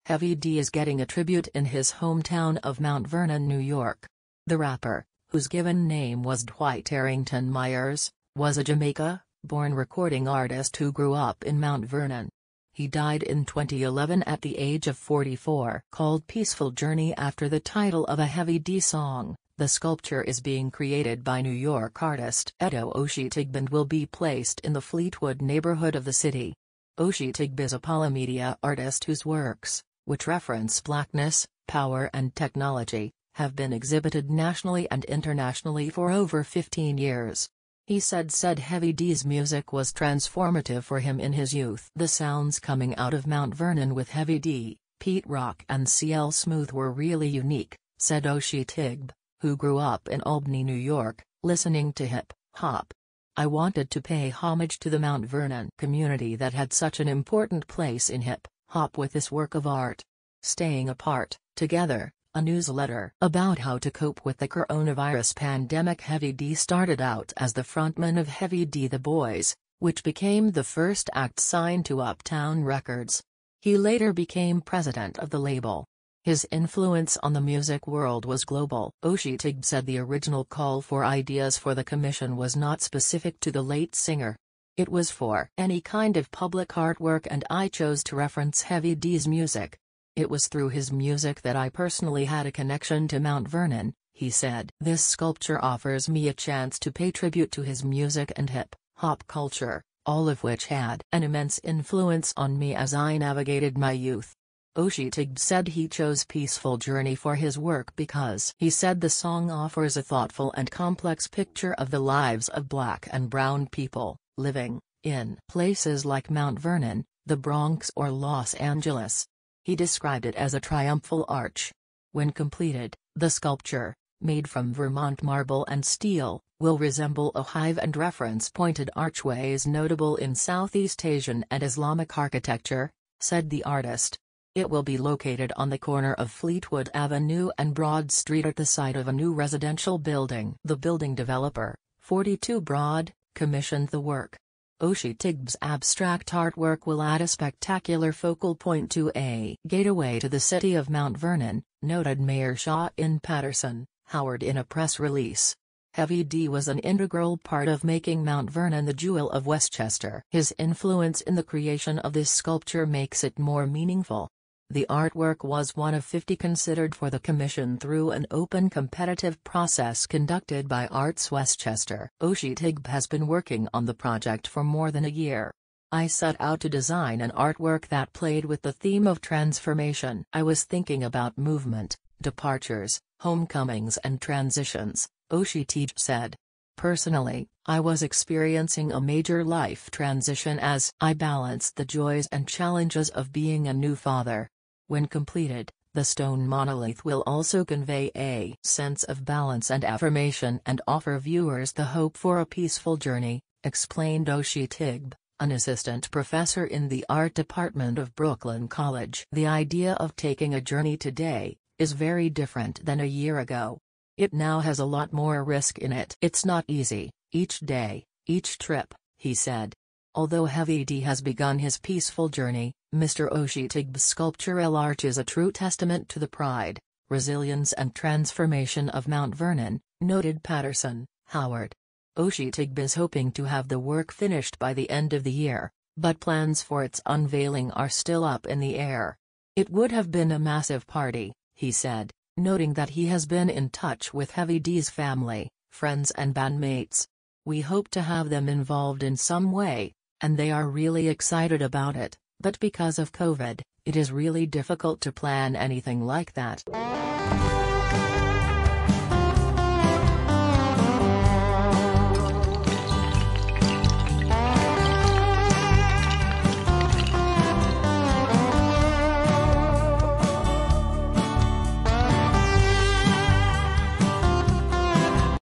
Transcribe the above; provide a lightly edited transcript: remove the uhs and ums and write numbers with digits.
Heavy D is getting a tribute in his hometown of Mount Vernon, New York. The rapper, whose given name was Dwight Errington Myers, was a Jamaica-born recording artist who grew up in Mount Vernon. He died in 2011 at the age of 44. Called Peaceful Journey after the title of a Heavy D song, the sculpture is being created by New York artist Eto Otitigbe and will be placed in the Fleetwood neighborhood of the city. Otitigbe is a polymedia artist whose works, which reference blackness, power and technology, have been exhibited nationally and internationally for over 15 years. He said Heavy D's music was transformative for him in his youth. The sounds coming out of Mount Vernon with Heavy D, Pete Rock and C.L. Smooth were really unique, said Otitigbe, who grew up in Albany, New York, listening to hip-hop. I wanted to pay homage to the Mount Vernon community that had such an important place in hip-hop with this work of art. Staying Apart, Together, a newsletter about how to cope with the coronavirus pandemic. Heavy D started out as the frontman of Heavy D The Boys, which became the first act signed to Uptown Records. He later became president of the label. His influence on the music world was global. Otitigbe said the original call for ideas for the commission was not specific to the late singer. It was for any kind of public artwork, and I chose to reference Heavy D's music. It was through his music that I personally had a connection to Mount Vernon, he said. This sculpture offers me a chance to pay tribute to his music and hip-hop culture, all of which had an immense influence on me as I navigated my youth. Otitigbe said he chose Peaceful Journey for his work because he said the song offers a thoughtful and complex picture of the lives of Black and brown people, living in places like Mount Vernon, the Bronx or Los Angeles. He described it as a triumphal arch. When completed, the sculpture, made from Vermont marble and steel, will resemble a hive and reference pointed archways notable in Southeast Asian and Islamic architecture, said the artist. It will be located on the corner of Fleetwood Avenue and Broad Street at the site of a new residential building. The building developer, 42 Broad, commissioned the work. Otitigbe's abstract artwork will add a spectacular focal point to a gateway to the city of Mount Vernon, noted Mayor Shawn Patterson Howard in a press release. Heavy D was an integral part of making Mount Vernon the jewel of Westchester. His influence in the creation of this sculpture makes it more meaningful. The artwork was one of 50 considered for the commission through an open competitive process conducted by Arts Westchester. Otitigbe has been working on the project for more than a year. I set out to design an artwork that played with the theme of transformation. I was thinking about movement, departures, homecomings and transitions, Otitigbe said. Personally, I was experiencing a major life transition as I balanced the joys and challenges of being a new father. When completed, the stone monolith will also convey a sense of balance and affirmation and offer viewers the hope for a peaceful journey, explained Otitigbe, an assistant professor in the art department of Brooklyn College. The idea of taking a journey today is very different than a year ago. It now has a lot more risk in it. It's not easy, each day, each trip, he said. Although Heavy D has begun his peaceful journey, Mr. Otitigbe's sculptural arch is a true testament to the pride, resilience and transformation of Mount Vernon, noted Patterson Howard. Otitigbe is hoping to have the work finished by the end of the year, but plans for its unveiling are still up in the air. It would have been a massive party, he said, noting that he has been in touch with Heavy D's family, friends and bandmates. We hope to have them involved in some way, and they are really excited about it, but because of COVID, it is really difficult to plan anything like that.